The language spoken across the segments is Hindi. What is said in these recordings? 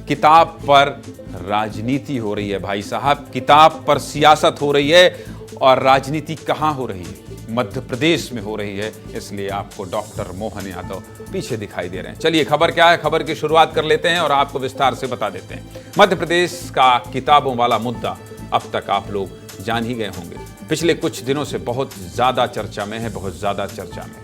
किताब पर राजनीति हो रही है भाई साहब, किताब पर सियासत हो रही है। और राजनीति कहाँ हो रही है? मध्य प्रदेश में हो रही है। इसलिए आपको डॉक्टर मोहन यादव पीछे दिखाई दे रहे हैं। चलिए खबर क्या है, खबर की शुरुआत कर लेते हैं और आपको विस्तार से बता देते हैं। मध्य प्रदेश का किताबों वाला मुद्दा अब तक आप लोग जान ही गए होंगे। पिछले कुछ दिनों से बहुत ज्यादा चर्चा में है, बहुत ज्यादा चर्चा में।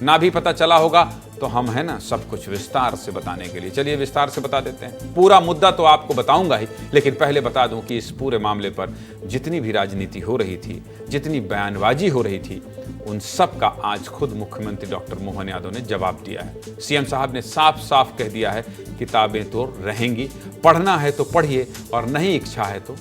ना भी पता चला होगा तो हम है ना सब कुछ विस्तार से बताने के लिए। चलिए विस्तार से बता देते हैं। पूरा मुद्दा तो आपको बताऊंगा ही, लेकिन पहले बता दूं कि इस पूरे मामले पर जितनी भी राजनीति हो रही थी, जितनी बयानबाजी हो रही थी, उन सब का आज खुद मुख्यमंत्री डॉक्टर मोहन यादव ने जवाब दिया है। सीएम साहब ने साफ साफ कह दिया है, किताबें तो रहेंगी, पढ़ना है तो पढ़िए और नहीं इच्छा है तो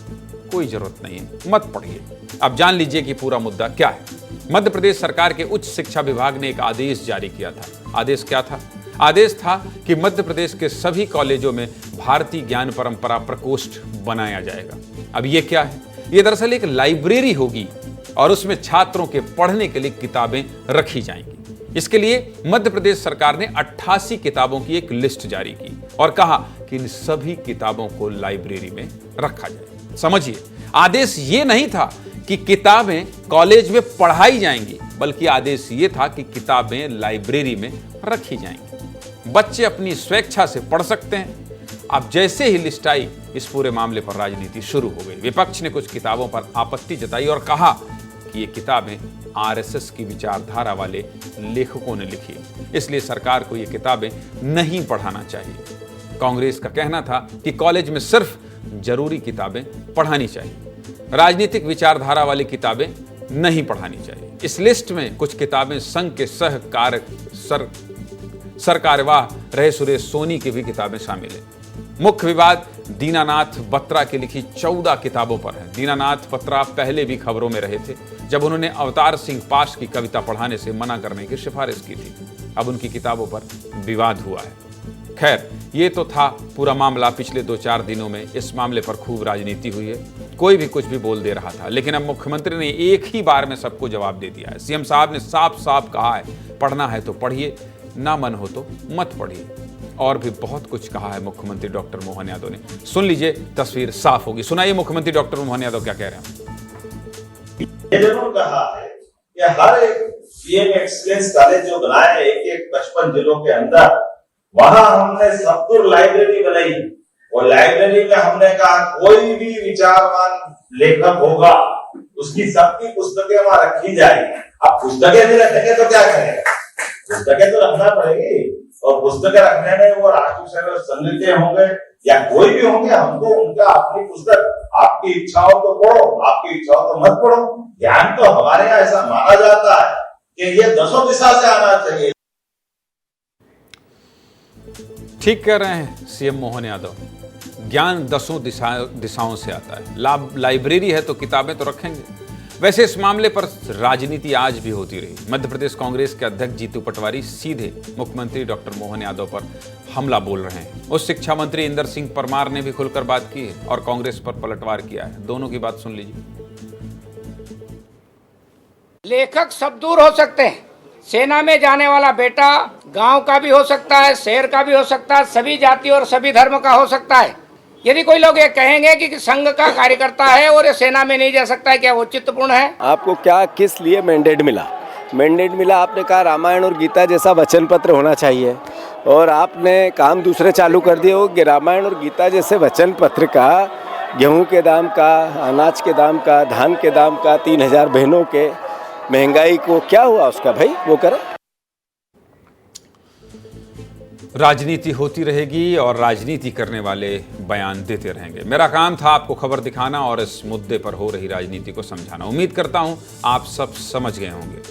कोई जरूरत नहीं है, मत पढ़िए। अब जान लीजिए कि पूरा मुद्दा क्या है। मध्य प्रदेश सरकार के उच्च शिक्षा विभाग ने एक आदेश जारी किया था। आदेश क्या था? आदेश था कि मध्य प्रदेश के सभी कॉलेजों में भारतीय ज्ञान परंपरा प्रकोष्ठ बनाया जाएगा। अब ये क्या है? ये दरअसल एक लाइब्रेरी होगी और उसमें छात्रों के पढ़ने के लिए किताबें रखी जाएंगी। इसके लिए मध्य प्रदेश सरकार ने 88 किताबों की एक लिस्ट जारी की और कहा कि इन सभी किताबों को लाइब्रेरी में रखा जाए। समझिए, आदेश ये नहीं था कि किताबें कॉलेज में पढ़ाई जाएंगी, बल्कि आदेश ये था कि किताबें लाइब्रेरी में रखी जाएंगी। बच्चे अपनी स्वेच्छा से पढ़ सकते हैं। अब जैसे ही लिस्ट आई, इस पूरे मामले पर राजनीति शुरू हो गई। विपक्ष ने कुछ किताबों पर आपत्ति जताई और कहा कि ये किताबें आरएसएस की विचारधारा वाले लेखकों ने लिखी है, इसलिए सरकार को ये किताबें नहीं पढ़ाना चाहिए। कांग्रेस का कहना था कि कॉलेज में सिर्फ जरूरी किताबें पढ़ानी चाहिए, राजनीतिक विचारधारा वाली किताबें नहीं पढ़ानी चाहिए। इस लिस्ट में कुछ किताबें संघ के सरकार्यवाह रहे सुरेश सोनी की भी किताबें शामिल हैं। मुख्य विवाद दीनानाथ बत्रा की लिखी 14 किताबों पर है। दीनानाथ बत्रा पहले भी खबरों में रहे थे जब उन्होंने अवतार सिंह पाश की कविता पढ़ाने से मना करने की सिफारिश की थी। अब उनकी किताबों पर विवाद हुआ है। खैर, ये तो था पूरा मामला। पिछले 2-4 दिनों में इस मामले पर खूब राजनीति हुई है। कोई भी कुछ भी बोल दे रहा था, लेकिन अब मुख्यमंत्री ने एक ही बार में सबको जवाब दे दिया है। सीएम साहब ने साफ साफ कहा है, पढ़ना है तो पढ़िए, ना मन हो तो मत पढ़िए। और भी बहुत कुछ कहा है मुख्यमंत्री डॉक्टर मोहन यादव ने। सुन लीजिए, तस्वीर साफ होगी। सुनाइए मुख्यमंत्री डॉक्टर मोहन यादव क्या कह रहे हैं। ये जरूर कहा है कि हर एक पीएम एक्सीलेंस कॉलेज जो बनाया है एक 55 जिलों के अंदर, वहां हमने सबदूर लाइब्रेरी बनाई और लाइब्रेरी में हमने कहा कोई भी विचारवान लेखक होगा उसकी सबकी पुस्तकें वहां रखी जाएगी। अब पुस्तकें नहीं रखेंगे तो क्या करेंगे? पुस्तकें तो रखना पड़ेगी और पुस्तकें रखने में वो राष्ट्रीय सेवा संघ के होंगे या कोई भी होंगे, हमको उनका अपनी पुस्तक, आपकी इच्छाओं तो पढ़ो, आपकी इच्छाओं तो मत पढ़ो। ज्ञान तो हमारे यहाँ ऐसा माना जाता है कि ये 10 दिशा से आना चाहिए। ठीक कह रहे हैं सीएम मोहन यादव, ज्ञान 10 दिशाओं से आता है। लाइब्रेरी है तो किताबें तो रखेंगे। वैसे इस मामले पर राजनीति आज भी होती रही। मध्य प्रदेश कांग्रेस के अध्यक्ष जीतू पटवारी सीधे मुख्यमंत्री डॉक्टर मोहन यादव पर हमला बोल रहे हैं। उस शिक्षा मंत्री इंदर सिंह परमार ने भी खुलकर बात की है और कांग्रेस पर पलटवार किया है। दोनों की बात सुन लीजिए। लेखक सब दूर हो सकते हैं। सेना में जाने वाला बेटा गांव का भी हो सकता है, शहर का भी हो सकता है, सभी जाति और सभी धर्म का हो सकता है। यदि कोई लोग ये कहेंगे कि संघ का कार्यकर्ता है और ये सेना में नहीं जा सकता है, क्या वो चित्तपूर्ण है? आपको क्या किस लिए मैंडेट मिला? मैंडेट मिला, आपने कहा रामायण और गीता जैसा वचन पत्र होना चाहिए और आपने काम दूसरे चालू कर दिए हो कि रामायण और गीता जैसे वचन पत्र का गेहूं के दाम का, अनाज के दाम का, धान के दाम का, 3000 बहनों के महंगाई को क्या हुआ उसका भाई, वो करें। राजनीति होती रहेगी और राजनीति करने वाले बयान देते रहेंगे। मेरा काम था आपको खबर दिखाना और इस मुद्दे पर हो रही राजनीति को समझाना। उम्मीद करता हूं आप सब समझ गए होंगे।